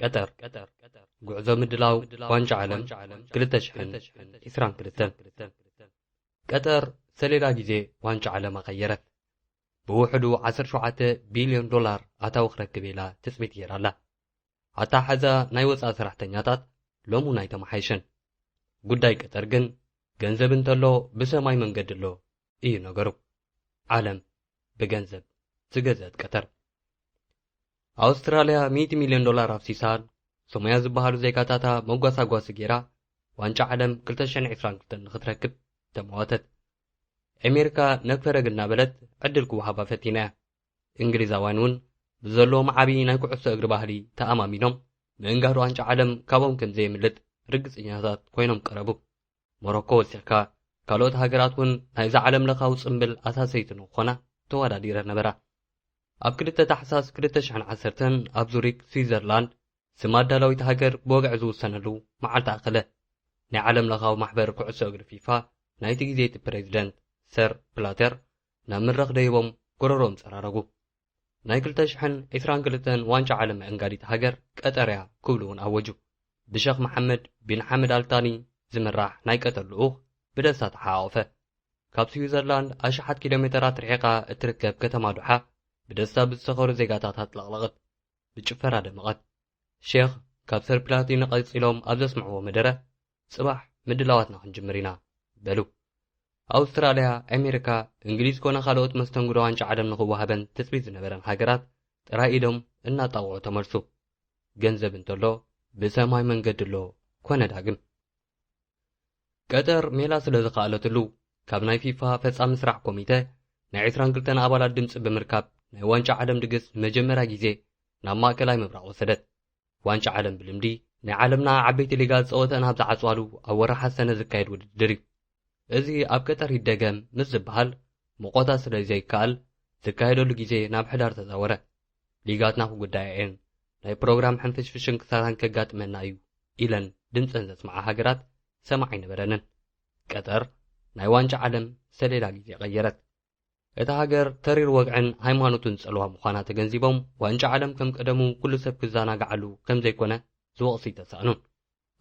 قطر ጉዕዞ ምድላው ዋንጫ ዓለም 2022 ቀጠር ሰሌዳ ጊዜ ዋንጫ ዓለም አቀየረት ብውሕዱ 17 ቢልዮን ዶላር ኣታው ክረክብ ኢላ ትፅቢት ጌራላ ኣታሓዛ ናይ ወፃኢ ሰራሕተኛታት ሎሙ ናይ ተማሓይሸን ጉዳይ ቀጠር ግን ገንዘብ እንተሎ ብሰማይ መንገድ ኣሎ እዩ ነገሩ ዓለም ብገንዘብ ዝገዘት ቀጠር ኣውስትራልያ 100 ሚልዮን ዶላር ኣፍሲሳን ሶማያ ዝበሃሉ ዜጋታታ መጓሳጓሲ ጌራ ዋንጫ ዓለም 2022 ንኽትረክብ ተመዋተት ኣሜሪካ ነክፈረግ እናበለት ዕድል ክወሃባ ፈቲና እንግሊዛውያን እውን ብዘለዎም ዓብዪ ናይ ኩዕሶ እግሪ ባህሊ ተኣማሚኖም ምእንጋድ ዋንጫ ዓለም ካብኦም ከምዘይምልጥ ርግፀኛታት ኮይኖም ቀረቡ ሞሮኮ ወሲኽካ ካልኦት ሃገራት እውን ናይዛ ዓለም ለኻዊ ፅምብል ኣሳሰይቲ ንክኾና ተወዳዲረን ነበራ ኣብ 2 ታሕሳስ 2010 ኣብ ዙሪክ ስዊዘርላንድ ስማ ዳላዊት ሃገር ብወግዕ ዝውሰነሉ መዓልቲ ኣኸለ ናይ ዓለም ለኻዊ ማሕበር ኩዕሶ እግሪ ፊፋ ናይቲ ግዜቲ ፕሬዚደንት ሰር ፕላተር ናብ መድረኽ ደይቦም ጎረሮም ፀራረጉ ናይ 2022 ዋንጫ ዓለም እንጋዲት ሃገር ቀጠርያ ክብሉ እውን ኣወጁ ብሸኽ መሐመድ ቢን ሐመድ ኣልታኒ ዝምራሕ ናይ ቀጠር ልኡኽ ብደስታ ተሓቋፈ ካብ ስዊዘርላንድ ኣሽሓት ኪሎ ሜትራት ርሒቓ እትርከብ ከተማ ዱሓ ብደስታ ብዝተኸሩ ዜጋታት ኣጥለቕለቐት ብጭፈራ ደመቐት ሼኽ ካብ ሰር ፕላቲን ቀፂሎም ኣብ ዘስምዕዎ መደረ ጽባሕ ምድላዋትና ክንጅምር ኢና በሉ ኣውስትራልያ ኣሜሪካ እንግሊዝ ኮነ ካልኦት መስተንግዶ ዋንጫ ዓለም ንኽወሃበን ትፅቢት ዝነበረን ሃገራት ጥራይ ኢሎም እናጣውዑ ተመልሱ ገንዘብ እንተሎ ብሰማይ መንገዲ ኣሎ ኮነ ዳግም ቀጠር ሜላ ስለ ዝኸኣለትሉ ካብ ናይ ፊፋ ፈጻሚ ስራሕ ኮሚቴ ናይ 22 ኣባላት ድምፂ ብምርካብ ናይ ዋንጫ ዓለም ድግስ መጀመርያ ግዜ ናብ ማእከላይ ምብራቕ ወሰደት ዋንጫ ዓለም ብልምዲ ናይ ዓለምና ዓበይቲ ሊጋት ፀወተን ኣብ ዝዓፅዋሉ ኣብ ወርሓ ሰነ ዝካየድ ውድድር እዩ እዚ ኣብ ቀጠር ይደገም ምስ ዝበሃል መቆታ ስለ ዘይከኣል ዝካየደሉ ግዜ ናብ ሕዳር ተዛወረ ሊጋትና ክጉዳየን ናይ ፕሮግራም ሕንፍሽፍሽን ክሳራን ከጋጥመና እዩ ኢለን ድምፀን ዘስማዓ ሃገራት ሰማዕ ኣይነበረንን ቀጠር ናይ ዋንጫ ዓለም ሰሌዳ ግዜ ቀየረት እታ ሃገር ተሪር ወግዕን ሃይማኖትን ፀልዋ ምዃና ተገንዚቦም ዋንጫ ዓለም ከም ቀደሙ ኩሉ ሰብ ክዘናግዓሉ ከም ዘይኮነ ዝወቕሲ ተሳእኑን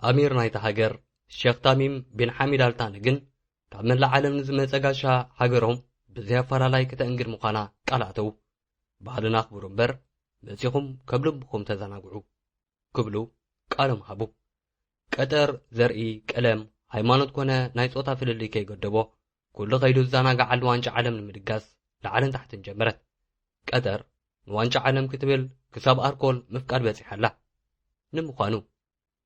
ኣሚር ናይታ ሃገር ሼኽ ታሚም ቢን ሐሚድ ኣልታኒ ግን ካብ መላእ ዓለም ንዝመፀ ጋሻ ሃገሮም ብዘይ ኣፈላላይ ክተእንግድ ምዃና ቃል ኣተው ባህልና ኣኽብሩ እምበር መፂኹም ካብ ልብኹም ተዘናግዑ ክብሉ ቃሎም ሃቡ ቀጠር ዘርኢ ቀለም ሃይማኖት ኮነ ናይ ፆታ ፍልልይ ከይገደቦ ኩሉ ኸይዱ ዝዘናግዓሉ ዋንጫ ዓለም ንምድጋስ ላዕልን ታሕትን ጀመረት ቀጠር ንዋንጫ ዓለም ክትብል ክሳብ ኣልኮል ምፍቃድ በፂሓላ ንምዃኑ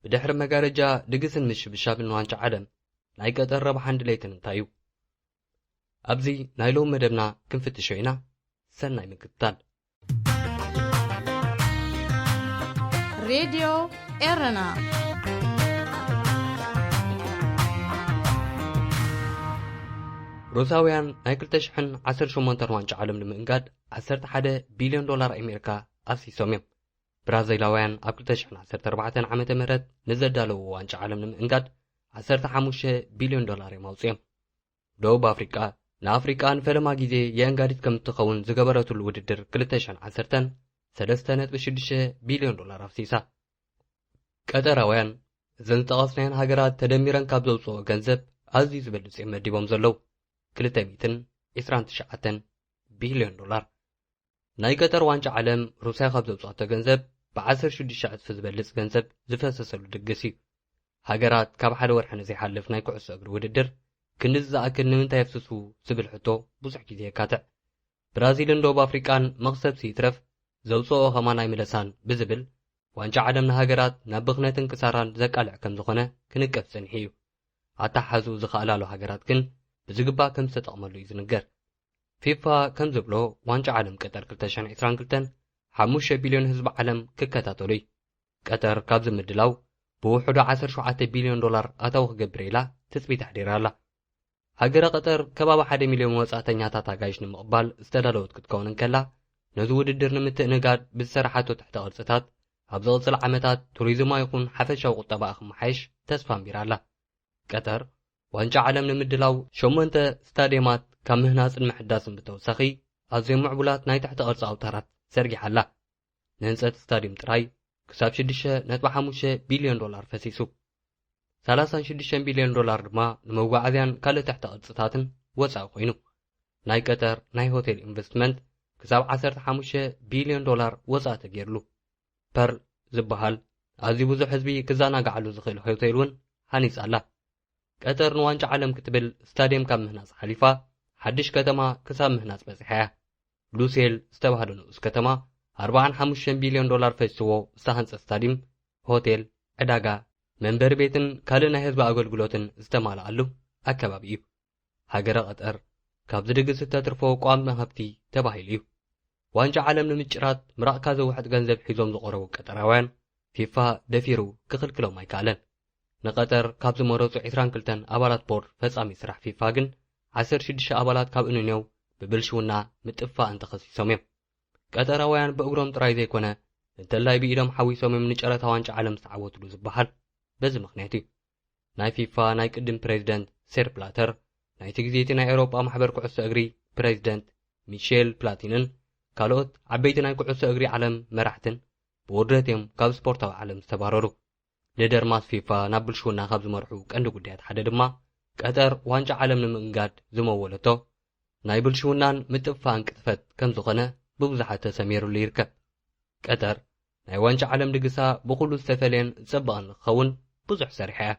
ብድሕሪ መጋረጃ ድግስን ምሽብሻብን ዋንጫ ዓለም ናይ ቀጠር ረብሓን ድሌትን እንታይ እዩ ኣብዚ ናይ ሎም መደብና ክንፍትሾ ኢና ሰናይ ምክትታል ሬድዮ ኤረና ሩሳውያን ናይ 2018 ዋንጫ ዓለም ንምእንጋድ 11 ቢልዮን ዶላር ኣሜሪካ ኣፍሲሶም እዮም ብራዚላውያን ኣብ 2014 ዓመተ ምህረት ንዘዳለዎ ዋንጫ ዓለም ንምእንጋድ 15 ቢልዮን ዶላር የማውፅኦም ደቡብ ኣፍሪቃ ንኣፍሪቃ ንፈለማ ግዜ የእንጋዲት ከም እትኸውን ዝገበረትሉ ውድድር 2010 3.6 ቢልዮን ዶላር ኣፍሲሳ ቀጠራውያን እዘን ዝጠቐስናየን ሃገራት ተደሚረን ካብ ዘውፅኦ ገንዘብ ኣዝዩ ዝበልፅ እዮም መዲቦም ዘለው 229 ቢልዮን ዶላር ናይ ቀጠር ዋንጫ ዓለም ሩስያ ካብ ዘውፅኦቶ ገንዘብ ብ16 እጥፊ ዝበልፅ ገንዘብ ዝፈሰሰሉ ድግስ እዩ ሃገራት ካብ ሓደ ወርሒ ንዘይሓልፍ ናይ ኩዕሶ እግሪ ውድድር ክንዲ ዝኣክል ንምንታይ የፍስሱ ዝብል ሕቶ ብዙሕ ግዜ የካትዕ ብራዚልን ደቡብ ኣፍሪቃን መኽሰብሲ ይትረፍ ዘውፅኦ ኸማናይ ምለሳን ብዝብል ዋንጫ ዓለም ንሃገራት ናብ ብኽነትን ክሳራን ዘቃልዕ ከም ዝኾነ ክንቀፍ ፀኒሑ እዩ ኣታሓዙ ዝኽእላሉ ሃገራት ግን ብዝግባእ ከም ዝተጠቕመሉ እዩ ዝንገር ፊፋ ከም ዝብሎ ዋንጫ ዓለም ቀጠር 2022 5 ቢልዮን ህዝቢ ዓለም ክከታተሉ እዩ ቀጠር ካብ ዝምድላው ብውሕዱ 17 ቢልዮን ዶላር ኣታው ክገብር ኢላ ትፅቢት ኣሕዲራ ኣላ ሃገረ ቀጠር ከባቢ 1 ሚልዮን ወፃእተኛታት ኣጋይሽ ንምቕባል ዝተዳለወት ክትከውን እንከላ ነዚ ውድድር ንምትእንጋድ ብዝሰርሓቶ ትሕተ ቅርፅታት ኣብ ዝቕፅል ዓመታት ቱሪዝማ ይኹን ሓፈሻዊ ቁጠባ ክመሓይሽ ተስፋ ኣንቢራ ኣላ ቀጠር ዋንጫ ዓለም ንምድላው 8 ስታድየማት ካብ ምህናፅን ምሕዳስን ብተወሳኺ ኣዝዮም ምዕቡላት ናይ ትሕቲ ቅርፂ ኣውታራት ዘርጊሓላ ንህንፀት ስታድየም ጥራይ ክሳብ 6.5 ቢልዮን ዶላር ፈሲሱ 36 ቢልዮን ዶላር ድማ ንመጓዓዝያን ካልኦት ቅርጽታትን ወጻኢ ኮይኑ ናይ ቀጠር ናይ ሆቴል ኢንቨስትመንት ክሳብ 15 ቢልዮን ዶላር ወጻኢ ተገይርሉ ፐርል ዝበሃል ኣዝዩ ብዙሕ ህዝቢ ክዘናግዓሉ ዝኽእል ሆቴል እውን ሃኒጻ ኣላ ቀጠር ንዋንጫ ዓለም ክትብል ስታድየም ካብ ምህናጽ ሓሊፋ ሓድሽ ከተማ ክሳብ ምህናጽ በፂሓ እያ ሉሴል ዝተባህለ ንኡስ ከተማ 45 ቢልዮን ዶላር ፈሲዎ ዝተሃንጸ ስታድየም ሆቴል ዕዳጋ መንበሪ ቤትን ካልእ ናይ ህዝቢ ኣገልግሎትን ዝተማልኣሉ ኣከባቢ እዩ ሃገረ ቀጠር ካብ ዝድግስ እተትርፎ ቋሚ ሃብቲ ተባሂሉ እዩ ዋንጫ ዓለም ንምጭራት ምራቕካ ዘውሕጥ ገንዘብ ሒዞም ዝቐረቡ ቀጠራውያን ፊፋ ደፊሩ ክኽልክሎም ኣይከኣለን ንቀጠር ካብ ዝመረፁ 22 ኣባላት ቦርድ ፈጻሚ ስራሕ ፊፋ ግን 16 ኣባላት ካብ እንንየው ብብልሽውና ምጥፋእን ተኸሲሶም እዮም ቀጠራውያን ብእግሮም ጥራይ ዘይኮነ እንተላይ ብኢዶም ሓዊሶም እዮም ንጨረታ ዋንጫ ዓለም ዝተዓወትሉ ዝበሃል በዚ ምኽንያት እዩ ናይ ፊፋ ናይ ቅድም ፕሬዚደንት ሴር ፕላተር ናይቲ ግዜቲ ናይ ኤውሮጳ ማሕበር ኩዕሶ እግሪ ፕሬዚደንት ሚሼል ፕላቲንን ካልኦት ዓበይቲ ናይ ኩዕሶ እግሪ ዓለም መራሕትን ብውርደት እዮም ካብ ስፖርታዊ ዓለም ዝተባረሩ ንደርማስ ፊፋ ናብ ብልሽውና ካብ ዝመርሑ ቀንዲ ጉዳያት ሓደ ድማ ቀጠር ዋንጫ ዓለም ንምእንጋድ ዝመወለቶ ናይ ብልሽውናን ምጥፋእን ቅጥፈት ከም ዝኾነ ብብዙሓት ተሰሚሩሉ ይርከብ ቀጠር ናይ ዋንጫ ዓለም ድግሳ ብኩሉ ዝተፈለየን ዝጸበቐን ንክኸውን ብዙሕ ሰሪሓ እያ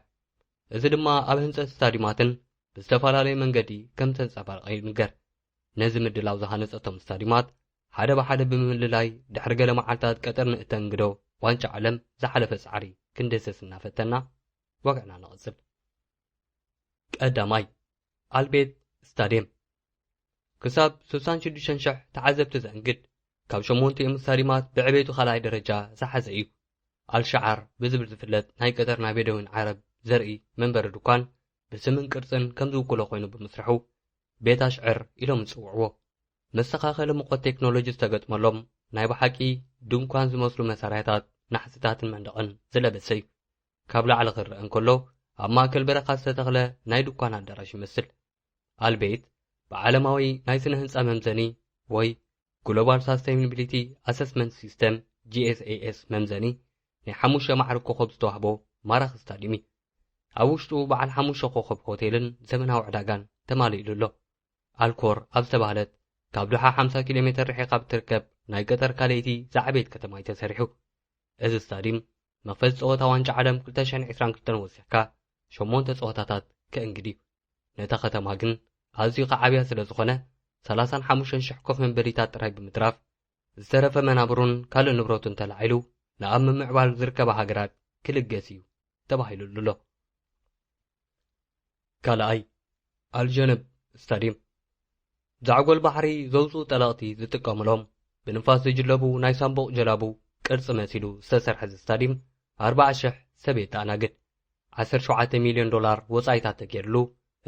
እዚ ድማ ኣብ ህንፀት ስታዲማትን ብዝተፈላለየ መንገዲ ከም ተንጸባርቐ ይንገር ነዚ ምድላው ዝሃነፀቶም ስታዲማት ሓደ ብሓደ ብምምልላይ ድሕሪ ገለ መዓልታት ቀጠር ንእተንግዶ ዋንጫ ዓለም ዝሓለፈ ጻዕሪ ክንደሰስ እናፈተና ወግዕና ንቕጽል ቀዳማይ ኣልቤት ስታድየም ክሳብ 66,000 ተዓዘብቲ ዘንግድ ካብ 8 ስታዲማት ብዕቤቱ ካልኣይ ደረጃ ዝሓዘ እዩ ኣልሸዓር ብዝብል ዝፍለጥ ናይ ቀጠር ናይ ቤደዊን ዓረብ ዘርኢ መንበሪ ድኳን ብስምን ቅርጽን ከም ዝውክሎ ኮይኑ ብምስርሑ ቤት ኣሽዕር ኢሎም ዝጽውዕዎ መስተኻኸሊ ሙቐት ቴክኖሎጂ ዝተገጥመሎም ናይ ብሓቂ ድንኳን ዝመስሉ መሳርሕታት ናሕስታትን መንደቕን ዝለበሰ እዩ ካብ ላዕሊ ክርአ እንከሎ ኣብ ማእከል በረኻ ዝተተኽለ ናይ ድኳን ኣዳራሽ ይመስል ኣልቤት ብዓለማዊ ናይ ስነ ህንፃ መምዘኒ ወይ ግሎባል ሳስቴይናቢሊቲ ኣሰስመንት ሲስተም GSAS መምዘኒ ናይ 5 ማዕርግ ኮኸብ ዝተዋህቦ ማራኺ ስታድየም እዩ ኣብ ውሽጡ በዓል 5 ኮኸብ ሆቴልን ዘመናዊ ዕዳጋን ተማሊኡሉ ኣሎ ኣልኮር ኣብ ዝተባህለት ካብ ድሓ 50 ኪሎ ሜትር ርሒቓ ብትርከብ ናይ ገጠር ካልአይቲ ዝዓበየት ከተማ እዩ ተሰሪሑ እዚ ስታድየም መክፈቲ ፀወታ ዋንጫ ዓለም 2022 ወሲኽካ 8 ፀወታታት ከእንግድ እዩ ነታ ከተማ ግን ኣዝዩ ከዓብያ ስለ ዝኾነ 35,000 ኮፍ መንበሪታት ጥራይ ብምትራፍ ዝተረፈ መናብሩን ካልእ ንብረቱን ተላዒሉ ንኣብ ምምዕባል ዝርከባ ሃገራት ክልገስ እዩ ተባሂሉሉ ኣሎ ካልኣይ ኣልጀነብ ስታድየም ዛዕጎል ባሕሪ ዘውፅኡ ጠለቕቲ ዝጥቀምሎም ብንፋስ ዝጅለቡ ናይ ሳምቦቕ ጀላቡ ቅርፂ መሲሉ ዝተሰርሐ ስታድየም 40,000 ሰብ የተኣናግድ 17 ሚልዮን ዶላር ወጻኢታት ተገይሩሉ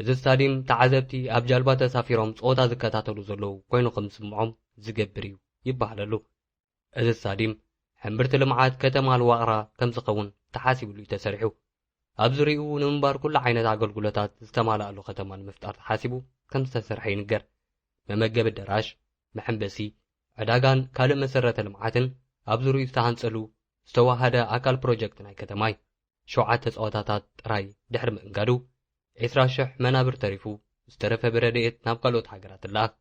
እዚ ስታድየም ተዓዘብቲ ኣብ ጃልባ ተሳፊሮም ፀወታ ዝከታተሉ ዘለዉ ኮይኑ ከም ዝስምዖም ዝገብር እዩ ይበሃለሉ እዚ ስታድየም ሕምብርቲ ልምዓት ከተማ ልዋቕራ ከም ዝኸውን ተሓሲቡሉ እዩ ተሰሪሑ ኣብ ዙርይኡ ንምንባር ኩሉ ዓይነት ኣገልግሎታት ዝተማልኣሉ ከተማ ንምፍጣር ተሓሲቡ ከም ዝተሰርሐ ይንገር መመገቢ ኣዳራሽ መሐንበሲ ዕዳጋን ካልእ መሰረተ ልምዓትን ኣብ ዙርይኡ ዝተሃንጸሉ ዝተዋሃደ ኣካል ፕሮጀክት ናይ ከተማ እዩ 7 ፀወታታት ጥራይ ድሕሪ ምእንጋዱ 20,000 መናብር ተሪፉ ዝተረፈ ብረድኤት ናብ ካልኦት ሃገራት ኣለኣክ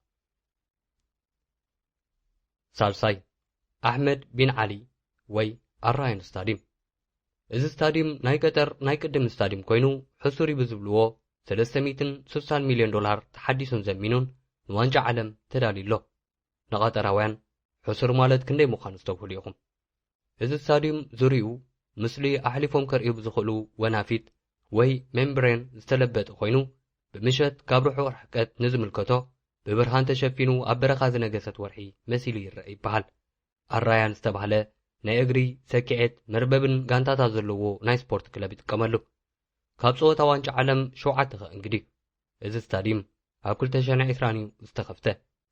ሳልሳይ ኣሕመድ ቢን ዓሊ ወይ ኣራያን ስታድየም እዚ ስታድየም ናይ ቀጠር ናይ ቅድም ስታድየም ኮይኑ ሕሱር ብዝብልዎ 360 ሚልዮን ዶላር ተሓዲሱን ዘሚኑን ንዋንጫ ዓለም ተዳልዩሎ ንቐጠራውያን ሕሱር ማለት ክንደይ ምዃኑ ዝተውህሉ ኢኹም እዚ ስታድየም ዙርዩ ምስሊ ኣሕሊፎም ከርእዩ ብዝኽእሉ ወናፊት ወይ ሜምብሬን ዝተለበጠ ኮይኑ ብምሸት ካብ ርሑቕ ርሕቀት ንዝምልከቶ ብብርሃን ተሸፊኑ ኣብ በረኻ ዝነገሰት ወርሒ መሲሉ ይርአ ይበሃል ኣራያን ዝተባህለ ናይ እግሪ ሰኪዔት መርበብን ጋንታታት ዘለዎ ናይ ስፖርት ክለብ ይጥቀመሉ ካብ ፀወታ ዋንጫ ዓለም 7 ከእንግዲ እዚ ስታድየም ኣብ 2020 ዝተኸፍተ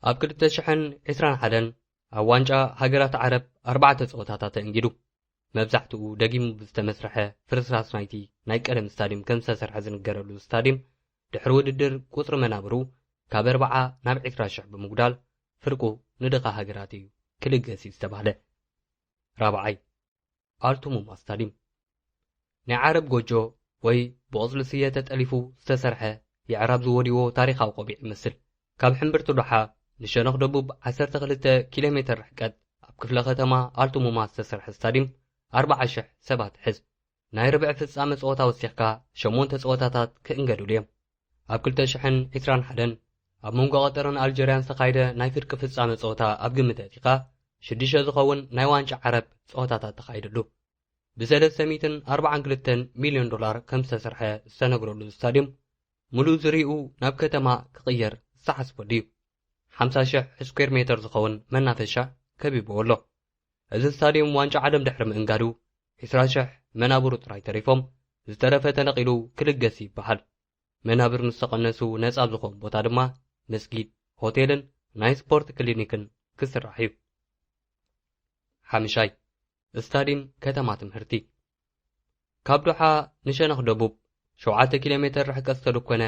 ኣብ 2021 ኣብ ዋንጫ ሃገራት ዓረብ 4 ፀወታታት ተእንጊዱ መብዛሕትኡ ደጊሙ ብዝተመስረሐ ፍርስራስ ናይቲ ናይ ቀደም ስታድየም ከም ዝተሰርሐ ዝንገረሉ ስታድየም ድሕሪ ውድድር ቁፅሪ መናብሩ ካብ 40 ናብ 20,000 ብምጉዳል ፍርቁ ንድኻ ሃገራት እዩ ክልገስ እዩ ዝተባህለ ራብዓይ ኣልቱሙማ ስታዲየም ናይ ዓረብ ጎጆ ወይ ብቆፅሊ ስየ ተጠሊፉ ዝተሰርሐ የዕራብ ዝወዲዎ ታሪኻዊ ቆቢዕ ይመስል። ካብ ሕምብርቲ ዶሓ ንሸነኽ ደቡብ 12 ኪሎ ሜትር ርሕቀት ኣብ ክፍለ ከተማ ኣልቱሙማ ዝተሰርሐ ስታዲየም 40,000 ሰባት ሕዝ ናይ ርብዕ ፍጻመ ጸወታ ወሲኽካ 8 ጸወታታት ክእንገድሉ እዮም። ኣብ 2021 ኣብ መንጎ ቀጠርን ኣልጀርያን ዝተኻየደ ናይ ፍርቂ ፍጻመ ጸወታ ኣብ ግምት ኣእቲኻ 6 ዝኸውን ናይ ዋንጫ ዓረብ ጸወታታት ተኻይደሉ። ብ$342 ሚልዮን ከም ዝተሰርሐ ዝተነግረሉ ስታዲየም ሙሉእ ዝርኡ ናብ ከተማ ክቕየር ዝተሓስበሉ እዩ። 50,000 ስኩዌር ሜትር ዝኸውን መናፈሻ ከቢብዎ ኣሎ። እዚ ስታዲየም ዋንጫ ዓለም ድሕሪ ምእንጋዱ 20,000 መናብሩ ጥራይ ተሪፎም ዝተረፈ ተነቒሉ ክልገስ ይበሃል። መናብር ምስ ተቐነሱ ነጻ ዝኾኑ ቦታ ድማ መስጊድ፣ ሆቴልን ናይ ስፖርት ክሊኒክን ክስራሕ እዩ። 5 ስታዲየም ከተማ ትምህርቲ ካብ ዶሓ ንሸነኽ ደቡብ 7 ኪሎ ሜትር ርሕቀት ዝተደኮነ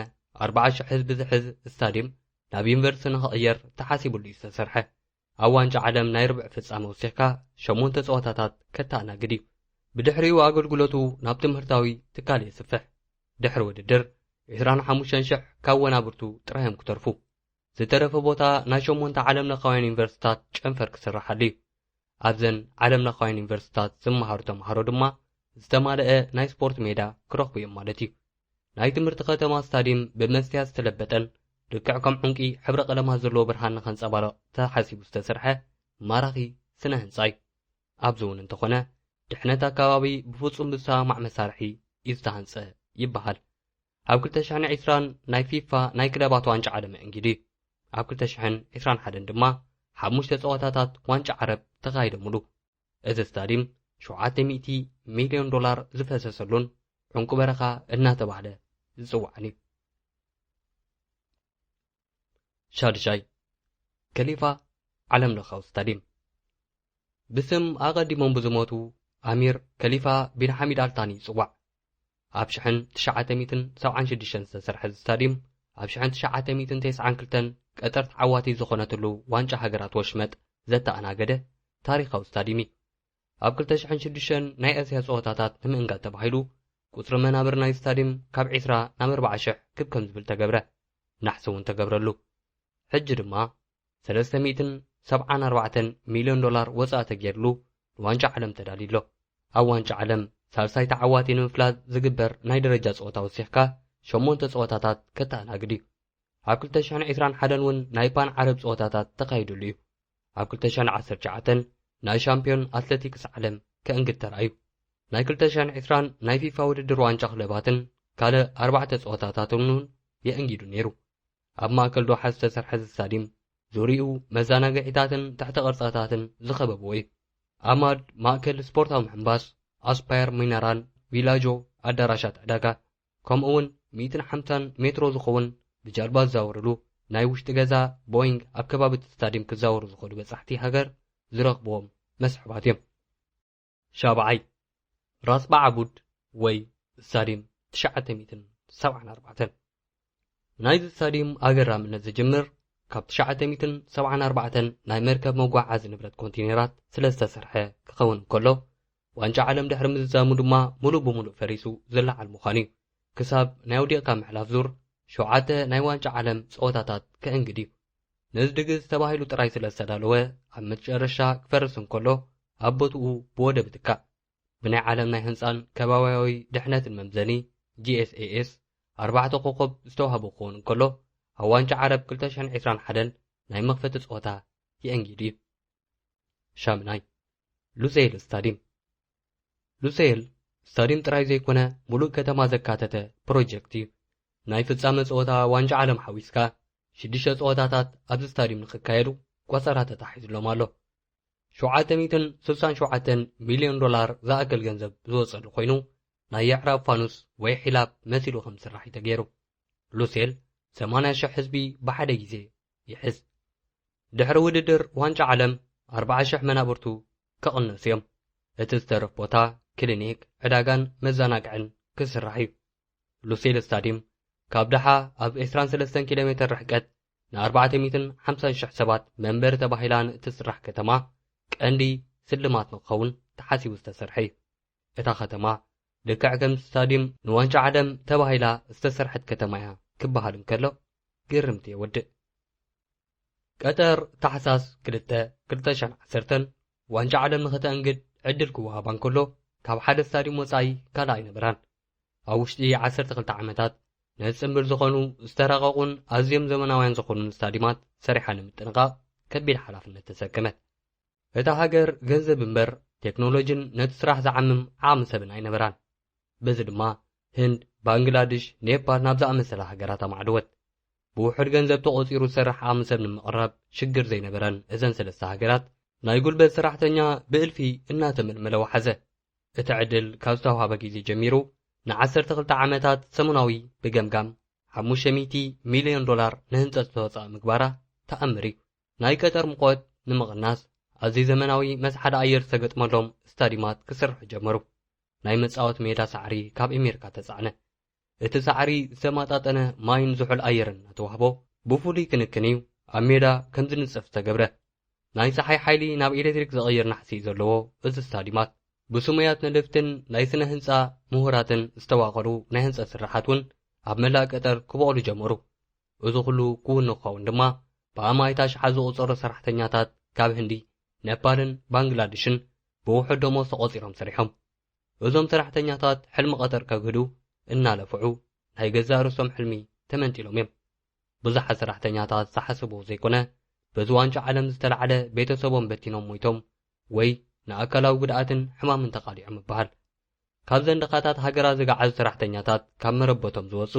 40,000 ህዝቢ ዝሕዝ ስታዲየም ናብ ዩኒቨርሲቲ ንኽቕየር ተሓሲቡሉ እዩ ዝተሰርሐ። ኣብ ዋንጫ ዓለም ናይ ርብዕ ፍጻመ ወሲኽካ 8 ጸወታታት ከተኣናግድ እዩ። ብድሕሪኡ ኣገልግሎቱ ናብ ትምህርታዊ ትካል የስፍሕ። ድሕሪ ውድድር 25,000 ካብ ወናብርቱ ጥራዮም ክተርፉ ዝተረፈ ቦታ ናይ 8 ዓለም ለኻውያን ዩኒቨርሲታት ጨንፈር ክስራሓሉ እዩ። ኣብዘን ዓለም ለኻውያን ዩኒቨርሲታት ዝመሃሩ ተምሃሮ ድማ ዝተማልአ ናይ ስፖርት ሜዳ ክረኽቡ እዮም ማለት እዩ። ናይ ትምህርቲ ከተማ ስታዲየም ብመስትያት ዝተለበጠን ልክዕ ከም ዕንቂ ሕብሪ ቀለማት ዘለዎ ብርሃን ንኸንጸባረቕ ተሓሲቡ ዝተሰርሐ ማራኺ ስነ ህንጻ እዩ። ኣብዚ እውን እንተኾነ ድሕነት ኣከባቢ ብፍጹም ብዝተማዕ መሳርሒ እዩ ዝተሃንጸ ይበሃል። ኣብ 2020 ናይ ፊፋ ናይ ክለባት ዋንጫ ዓለም እንግዲ ኣብ 2021 ድማ 5 ጸወታታት ዋንጫ ዓረብ ተኻይደሙሉ። እዚ ስታዲየም $700 ሚልዮን ዝፈሰሰሉን ዕንቁ በረኻ እናተባህለ ዝጽዋዕን እዩ። 6 ከሊፋ ዓለም ለኻዊ ስታዲየም ብስም ኣቐዲሞም ብዝሞቱ ኣሚር ከሊፋ ቢን ሐሚድ ኣልታኒ ይጽዋዕ። ኣብ 1976 ዝተሰርሐ ስታዲየም ኣብ 1992 ቀጠርቲ ዓዋቲ ዝኾነትሉ ዋንጫ ሃገራት ወሽመጥ ዘተኣናገደ ታሪኻዊ ስታዲየም እዩ። ኣብ 2006 ናይ እስያ ጸወታታት ንምእንጋድ ተባሂሉ ቁጽሪ መናብር ናይ ስታዲየም ካብ 20 ናብ 40,000 ክብከም ዝብል ተገብረ። ናሕሲ እውን ተገብረሉ። ሕጂ ድማ $374 ሚልዮን ወጻኢ ተገይርሉ ንዋንጫ ዓለም ተዳልዩሎ። ኣብ ዋንጫ ዓለም ሳልሳይ ተዓዋቲ ንምፍላጥ ዝግበር ናይ ደረጃ ጸወታ ወሲኽካ 8 ጸወታታት ከተኣናግድ እዩ። ኣብ 2021 እውን ናይ ፓን ዓረብ ጸወታታት ተኻይዱሉ እዩ። ኣብ 2019 ናይ ሻምፒዮን ኣትሌቲክስ ዓለም ከእንግድ ተራእዩ። ናይ 2020 ናይ ፊፋ ውድድር ዋንጫ ክለባትን ካልእ 4 ጸወታታትን የእንጊዱ ነይሩ። ኣብ ማእከል ዶሓ ዝተሰርሐ ስታዲየም ዙርኡ መዘናግዒታትን ትሕተ ቅርጻታትን ዝኸበብዎ እዩ። ኣማድ ማእከል ስፖርታዊ ምሕንባስ፣ ኣስፓየር ሚነራል፣ ቪላጆ ኣዳራሻት ዕዳጋ ከምኡውን 150 ሜትሮ ዝኸውን ብጃልባ ዝዛወርሉ ናይ ውሽጢ ገዛ ቦይንግ ኣብ ከባቢ ስታዲየም ክዛወሩ ዝኽእሉ በጻሕቲ ሃገር ዝረኽብዎም መስሕባት እዮም። 7 ራስ ባዓቡድ ወይ ስታዲየም 974 ናይዚ ስታዲየም ኣገራምነት ዝጅምር ካብ 974 ናይ መርከብ መጓዓዚ ንብረት ኮንቲነራት ስለ ዝተሰርሐ ክኸውን ከሎ ዋንጫ ዓለም ድሕሪ ምዝዛሙ ድማ ሙሉእ ብሙሉእ ፈሪሱ ዝለዓል ምዃኑ እዩ። ክሳብ ናይ ውዲቕካ ምሕላፍ ዙር 7 ናይ ዋንጫ ዓለም ጸወታታት ከእንግድ እዩ። ነዚ ድግስ ተባሂሉ ጥራይ ስለ ዝተዳለወ ኣብ መጨረሻ ክፈርስ እንከሎ ኣብ ቦትኡ ብወደብ ትካእ ብናይ ዓለም ናይ ህንፃን ከባቢያዊ ድሕነትን መምዘኒ GSAS 4 ኮኸብ ዝተዋህቦ ክኸውን እንከሎ ኣብ ዋንጫ ዓረብ 2021 ናይ መኽፈቲ ጸወታ የእንጊድ እዩ። 8 ሉሴይል ስታዲየም ሉሴይል ስታዲየም ጥራይ ዘይኮነ ሙሉእ ከተማ ዘካተተ ፕሮጀክት እዩ። ናይ ፍጻመ ጸወታ ዋንጫ ዓለም ሓዊስካ 6 ጸወታታት ኣብዚ ስታዲየም ንኽካየዱ ቆጸራ ተታሒዙሎም ኣሎ። $767 ሚልዮን ዝኣክል ገንዘብ ዝወጸሉ ኮይኑ ናይ የዕራብ ፋኑስ ወይ ሒላብ መሲሉ ከም ዝስራሕ ተገይሩ። ሉሴል 80,000 ህዝቢ ብሓደ ግዜ ይሕዝ። ድሕሪ ውድድር ዋንጫ ዓለም 40,000 መናብርቱ ከቕንሱ እዮም። እቲ ዝተረፍ ቦታ ክሊኒክ፣ ዕዳጋን መዘናግዕን ክስራሕ እዩ። ሉሴል ስታዲየም ካብ ዳሓ ኣብ 23 ኪሎ ሜትር ርሕቀት ን450,000 ሰባት መንበሪ ተባሂላ ንእትስራሕ ከተማ ቀንዲ ስልማት ንክኸውን ተሓሲቡ ዝተሰርሐ እዩ። እታ ከተማ ልክዕ ከም ስታድየም ንዋንጫ ዓለም ተባሂላ ዝተሰርሐት ከተማ እያ ክበሃል እንከሎ ግርምቲ የወድእ። ቀጠር ታሕሳስ 2010 ዋንጫ ዓለም ንኽተአንግድ ዕድል ክወሃባ እንከሎ ካብ ሓደ ስታድየም ወፃኢ ካልኣይ ነበራን። ኣብ ውሽጢ 12 ዓመታት ነጽምብል ዝኾኑ ዝተረቐቑን ኣዝዮም ዘመናውያን ዝኾኑ ስታድየማት ሰሪሓ ንምጥንቓቕ ከቢድ ሓላፍነት ተሰከመት። እታ ሃገር ገንዘብ እምበር ቴክኖሎጂን ነቲ ስራሕ ዝዓምም ዓቕሚ ሰብን ኣይነበራን። በዚ ድማ ህንድ፣ ባንግላዴሽ፣ ኔፓል ናብ ዝኣመሰላ ሃገራት ኣማዕድወት። ብውሕድ ገንዘብ ተቖፂሩ ዝሰርሕ ዓቕሚ ሰብ ንምቕራብ ሽግር ዘይነበረን እዘን ሰለስተ ሃገራት ናይ ጉልበት ሰራሕተኛ ብእልፊ እናተመልመለ ወሓዘ። እቲ ዕድል ካብ ዝተዋህበ ግዜ ጀሚሩ ን12 ዓመታት ሰሙናዊ ብገምጋም $500 ሚልዮን ንህንፀት ዝተወፅአ ምግባራ ተኣምር እዩ። ናይ ቀጠር ሙቐት ንምቕናስ ኣዝዩ ዘመናዊ መስሓደ ኣየር ዝተገጥመሎም ስታድየማት ክስርሑ ጀመሩ። ናይ መጻወት ሜዳ ሳዕሪ ካብ ኣሜሪካ ተጻዕነ። እቲ ሳዕሪ ዝተመጣጠነ ማይን ዝሑል ኣየርን እናተዋህቦ ብፍሉይ ክንክን እዩ ኣብ ሜዳ ከም ዝንፀፍ ዝተገብረ። ናይ ፀሓይ ሓይሊ ናብ ኤሌክትሪክ ዘቕይር ናሕሲ ዘለዎ እዚ ስታድየማት ብስሙያት ነደፍትን ናይ ስነ ህንፃ ምሁራትን ዝተዋቐሩ ናይ ህንፀት ስራሓት እውን ኣብ መላእ ቀጠር ክበቕሉ ጀመሩ። እዚ ኩሉ ክውን ክኸውን ድማ ብኣማይታ ሽሓት ዝቑፀሩ ሰራሕተኛታት ካብ ህንዲ፣ ኔፓልን ባንግላዴሽን ብውሕድ ደሞዝ ተቖፂሮም ሰሪሖም። እዞም ሰራሕተኛታት ሕልሚ ቀጠር ከግህዱ እናለፍዑ ናይ ገዛ ርእሶም ሕልሚ ተመንጢሎም እዮም። ብዙሓት ሰራሕተኛታት ዝሓስብዎ ዘይኮነ በዚ ዋንጫ ዓለም ዝተለዓለ ቤተሰቦም በቲኖም ሞይቶም ወይ ንኣካላዊ ጉድኣትን ሕማምን ተቓሊዖም ይበሃል። ካብ ዘንደኻታት ሃገራት ዝገዓዙ ሰራሕተኛታት ካብ መረበቶም ዝወፁ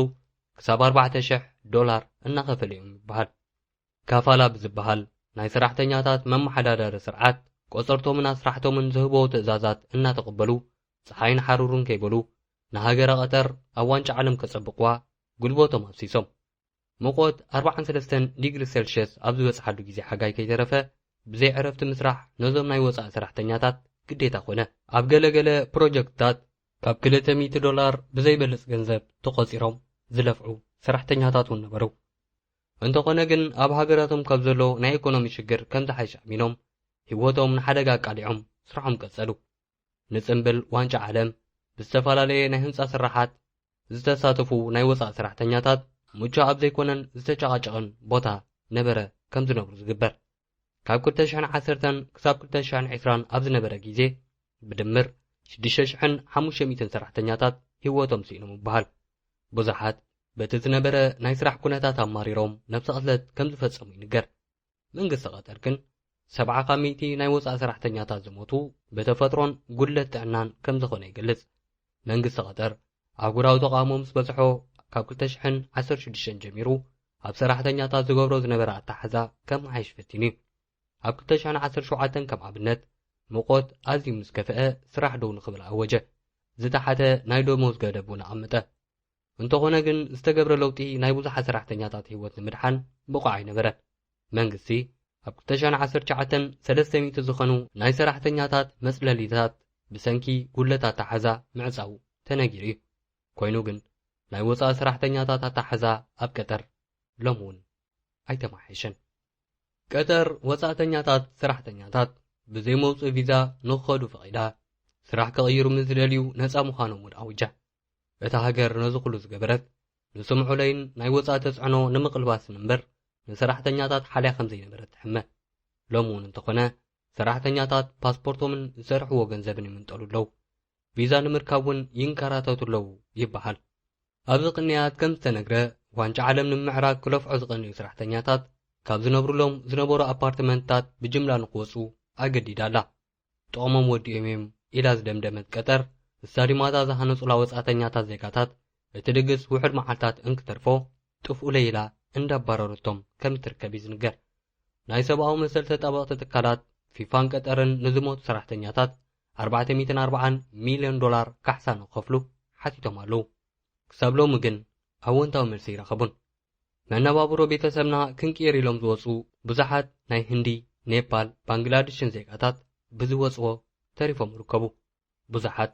ክሳብ $4,000 እናኸፈለ እዮም ይበሃል። ካፋላ ብዝበሃል ናይ ሰራሕተኛታት መመሓዳደሪ ስርዓት ቆፀርቶምን ስራሕቶምን ዝህቦ ትእዛዛት እናተቐበሉ ፀሓይን ሓሩርን ከይበሉ ንሃገረ ቀጠር ኣብ ዋንጫ ዓለም ከጸብቕዋ ጉልበቶም ኣብሲሶም። ሙቐት 43 ዲግሪ ሴልሽየስ ኣብ ዝበፅሓሉ ግዜ ሓጋይ ከይተረፈ ብዘይ ዕረፍቲ ምስራሕ ነዞም ናይ ወፃኢ ሰራሕተኛታት ግዴታ ኮነ። ኣብ ገለገለ ፕሮጀክትታት ካብ $200 ብዘይበልፅ ገንዘብ ተቖፂሮም ዝለፍዑ ሰራሕተኛታት እውን ነበሩ። እንተኾነ ግን ኣብ ሃገራቶም ካብ ዘሎ ናይ ኢኮኖሚ ሽግር ከም ዝሓይሽ ኣሚኖም ህይወቶም ንሓደጋ ቃሊዖም ስራሖም ቀጸሉ። ንጽምብል ዋንጫ ዓለም ብዝተፈላለየ ናይ ህንፃ ስራሓት ዝተሳተፉ ናይ ወፃኢ ሰራሕተኛታት ምቹው ኣብ ዘይኮነን ዝተጨቃጨቐን ቦታ ነበረ ከም ዝነብሩ ዝግበር። ካብ 2010 ክሳብ 2020 ኣብ ዝነበረ ግዜ ብድምር 6,500 ሰራሕተኛታት ህይወቶም ሲኢኖም ይበሃል። ብዙሓት በቲ ዝነበረ ናይ ስራሕ ኩነታት ኣማሪሮም ነብሲ ቅትለት ከም ዝፈጸሙ ይንገር። መንግስቲ ቀጠር ግን 70% ናይ ወፃኢ ሰራሕተኛታት ዝሞቱ ብተፈጥሮን ጉድለት ጥዕናን ከም ዝኾነ ይገልጽ። መንግስቲ ቀጠር ኣህጉራዊ ተቃውሞ ምስ በጽሖ ካብ 2016 ጀሚሩ ኣብ ሰራሕተኛታት ዝገብሮ ዝነበረ ኣታሓዛ ከም መሓይሽ ፈቲኑ እዩ። ኣብ 2017 ከም ኣብነት ሙቐት ኣዝዩ ምስ ከፍአ ስራሕ ደው ንኽብል ኣወጀ። ዝተሓተ ናይ ደሞዝ ገደብ እውን ኣቐመጠ። እንተኾነ ግን ዝተገብረ ለውጢ ናይ ብዙሓት ሰራሕተኛታት ህይወት ንምድሓን ብቑዕ ኣይነበረን። መንግስቲ ኣብ 2019 300 ዝኾኑ ናይ ሰራሕተኛታት መጽለሊታት ብሰንኪ ጉድለት ኣታሓዛ ምዕጻው ተነጊሩ እዩ። ኮይኑ ግን ናይ ወፃኢ ሰራሕተኛታት ኣታሓዛ ኣብ ቀጠር ሎም እውን ኣይተማሓየሸን። ቀጠር ወፃእተኛታት ሰራሕተኛታት ብዘይ መውፅእ ቪዛ ንኽኸዱ ፈቒዳ ስራሕ ክቕይሩ ምስ ዝደልዩ ነፃ ምዃኖም እውን ኣውጃ። እታ ሃገር ነዚ ኩሉ ዝገበረት ንስምዑለይን ናይ ወፃኢ ተፅዕኖ ንምቕልባስን እምበር ንሰራሕተኛታት ሓልያ ከም ዘይነበረት ትሕመ። ሎም እውን እንተኾነ ሰራሕተኛታት ፓስፖርቶምን ዝሰርሕዎ ገንዘብን ይምንጠሉ ኣለዉ። ቪዛ ንምርካብ እውን ይንከራተቱ ኣለዉ ይበሃል። ኣብዚ ቅንያት ከም ዝተነግረ ዋንጫ ዓለም ንምዕራግ ክለፍዑ ዝቐንዩ ሰራሕተኛታት ካብ ዝነብሩሎም ዝነበሩ ኣፓርትመንታት ብጅምላ ንክወፁ ኣገዲዳ ኣላ። ጥቕሞም ወዲኦም እዮም ኢላ ዝደምደመት ቀጠር ስታድየማታት ዝሃነፁላ ወፃእተኛታት ዜጋታት እቲ ድግስ ውሕድ መዓልታት እንክተርፎ ጥፍኡ ለይላ እንዳባረረቶም ከም እትርከብ እዩ ዝንገር። ናይ ሰብኣዊ መሰል ተጣበቕቲ ትካላት ፊፋን ቀጠርን ንዝሞቱ ሰራሕተኛታት $440 ሚልዮን ካሕሳ ንክኸፍሉ ሓቲቶም ኣለዉ። ክሳብ ሎሚ ግን ኣወንታዊ መልሲ ይረኸቡን። መነባብሮ ቤተሰብና ክንቅየር ኢሎም ዝወፁ ብዙሓት ናይ ህንዲ፣ ኔፓል፣ ባንግላዴሽን ዜጋታት ብዝወፅዎ ተሪፎም ይርከቡ። ብዙሓት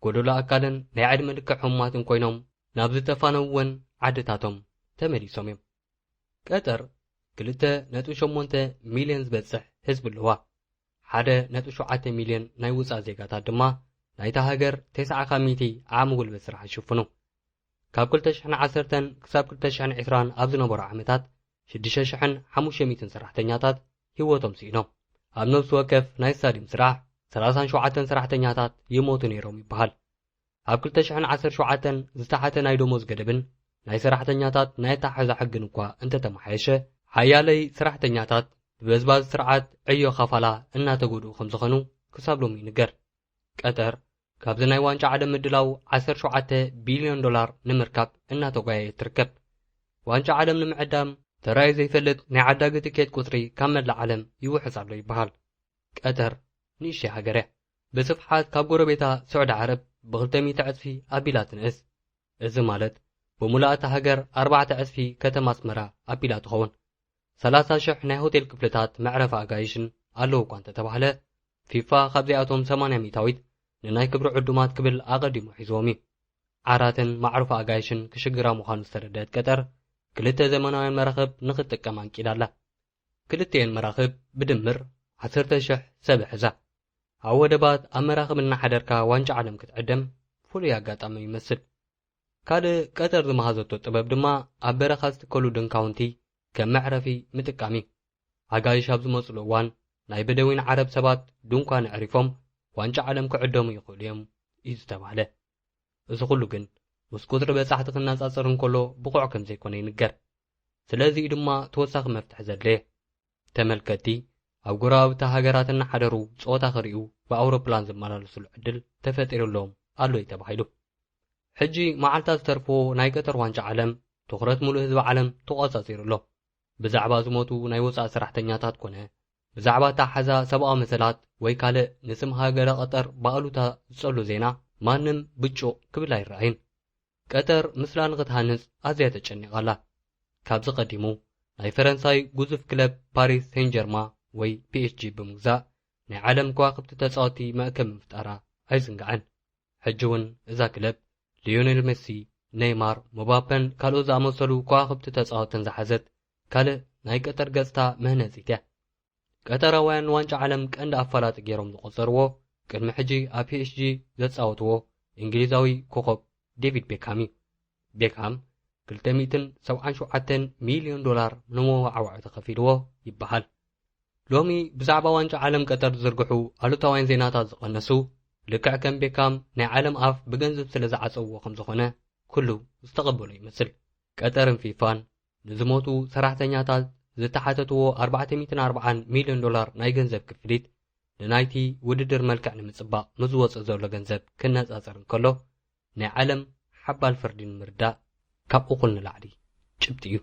ጎደሎ ኣካልን ናይ ዕድመ ልክዕ ሕሙማትን ኮይኖም ናብ ዝተፋነወን ዓድታቶም ተመሊሶም እዮም። ቀጠር 2.8 ሚልዮን ዝበፅሕ ህዝቢ ኣለዋ። 1.7 ሚልዮን ናይ ውፃእ ዜጋታት ድማ ናይታ ሃገር 90% ዓቕሚ ጉልበት ስራሕ ይሽፍኑ። ካብ 2010 ክሳብ 2020 ኣብ ዝነበሩ ዓመታት 6500 ሰራሕተኛታት ህይወቶም ሲኢኖም። ኣብ ነፍሲ ወከፍ ናይ ስታድየም ስራሕ 37 ሰራሕተኛታት ይሞቱ ነይሮም ይበሃል። ኣብ 2017 ዝተሓተ ናይ ደሞዝ ገደብን ናይ ሰራሕተኛታት ናይ ኣታሓዛ ሕግን እኳ እንተተመሓየሸ ሓያለይ ሰራሕተኛታት ብበዝባዝ ስርዓት ዕዮ ኸፋላ እናተጎድኡ ከም ዝኾኑ ክሳብ ሎሚ ይንገር። ቀጠር ካብዚ ናይ ዋንጫ ዓለም ምድላው 17 ቢልዮን ዶላር ንምርካብ እናተጓየየት ትርከብ። ዋንጫ ዓለም ንምዕዳም ተራእዩ ዘይፈልጥ ናይ ዓዳጊ ትኬት ቁፅሪ ካብ መላእ ዓለም ይውሕዝ ኣሎ ይበሃል። ቀጠር ንእሽተይ ሃገር እያ። ብስፍሓት ካብ ጎረቤታ ስዑድ ዓረብ ብ200 ዕፅፊ ኣቢላ ትንእስ። እዚ ማለት ብሙላእታ ሃገር 4 ዕፅፊ ከተማ ኣስመራ ኣቢላ ትኸውን። 30,000 ናይ ሆቴል ክፍልታት መዕረፊ ኣጋይሽን ኣለዎ እኳ እንተተባህለ ፊፋ ካብዚኣቶም 80 ሚታዊት ንናይ ክብሪ ዕዱማት ክብል ኣቐዲሙ ሒዝዎም እዩ። ዓራትን ማዕረፊ ኣጋይሽን ክሽግራ ምዃኑ ዝተረድአት ቀጠር ክልተ ዘመናውያን መራኽብ ንኽትጥቀም አንቂዳ ኣላ። ክልተን መራኽብ ብድምር 10,000 ሰብ ሒዛ። ኣብ ወደባት ኣብ መራኽብ እናሓደርካ ዋንጫ ዓለም ክትዕደም ፍሉይ ኣጋጣሚ ይመስል። ካልእ ቀጠር ዝመሃዘቶ ጥበብ ድማ ኣብ በረኻ ዝትከሉ ድንካውንቲ ከም መዕረፊ ምጥቃሚ። ኣጋይሽ ኣብ ዝመፅሉ እዋን ናይ በደዊን ዓረብ ሰባት ድንኳን ኣዕሪፎም ዋንጫ ዓለም ክዕደሙ ይኽእሉ እዮም እዩ ዝተባህለ። እዚ ኩሉ ግን ምስ ቁፅሪ በጻሕቲ ክነጻጸር እንከሎ ብቑዕ ከም ዘይኮነ ይንገር። ስለዚ ድማ ተወሳኺ መፍትሒ ዘድለየ ተመልከቲ ኣብ ጎረባብቲ ሃገራት እናሓደሩ ፆታ ክሪኡ ብኣውሮፕላን ዝመላለሱሉ ዕድል ተፈጢሩሎም ኣሎ እዩ ተባሂሉ። ሕጂ መዓልታት ዝተርፍዎ ናይ ቀጠር ዋንጫ ዓለም ትኹረት ሙሉእ ህዝቢ ዓለም ተቆጻጺሩ ኣሎ። ብዛዕባ ዝሞቱ ናይ ወፃኢ ሰራሕተኛታት ኮነ ብዛዕባ ታሓዛ ሰብኣዊ መሰላት ወይ ካልእ ንስም ሃገረ ቀጠር ብኣሉታ ዝጸሉ ዜና ማንም ብጮቕ ክብል ኣይረኣይን። ቀጠር ምስላ ንኽትሃንጽ ኣዝያ ተጨኒቓላ። ካብዚ ቀዲሙ ናይ ፈረንሳይ ግዙፍ ክለብ ፓሪስ ሴን ጀርማ ወይ ፒኤስጂ ብምግዛእ ናይ ዓለም ከዋኽብቲ ተጻወቲ መእከብ ምፍጣራ ኣይዝንጋዐን። ሕጂ እውን እዛ ክለብ ሊዮኔል ሜሲ፣ ኔይማር፣ ምባፔን ካልኦት ዝኣመሰሉ ከዋኽብቲ ተጻወትን ዝሓዘት ካልእ ናይ ቀጠር ገጽታ ምህነጺት እያ። ቀጠራውያን ዋንጫ ዓለም ቀንዲ ኣፋላጢ ገይሮም ዝቖጸርዎ ቅድሚ ሕጂ ኣብ ፒኤስጂ ዘጻወትዎ እንግሊዛዊ ኮኸብ ዴቪድ ቤካም እዩ። ቤካም 277 ሚልዮን ዶላር ንመዋዕዋዕ ተኸፊልዎ ይበሃል። ሎሚ ብዛዕባ ዋንጫ ዓለም ቀጠር ዝዝርግሑ ኣሉታውያን ዜናታት ዝቐነሱ ልክዕ ከም ቤካም ናይ ዓለም ኣፍ ብገንዘብ ስለ ዝዓፀውዎ ከም ዝኾነ ኩሉ ዝተቐበሉ ይመስል። ቀጠርን ፊፋን ንዝሞቱ ሰራሕተኛታት ዝተሓተትዎ 440 ሚልዮን ዶላር ናይ ገንዘብ ክፍሊት ንናይቲ ውድድር መልክዕ ንምጽባቕ ምዝወፅእ ዘሎ ገንዘብ ክነጻጸር እንከሎ ናይ ዓለም ሓባል ፍርዲ ንምርዳእ ካብ እኹል ንላዕሊ ጭብጢ እዩ።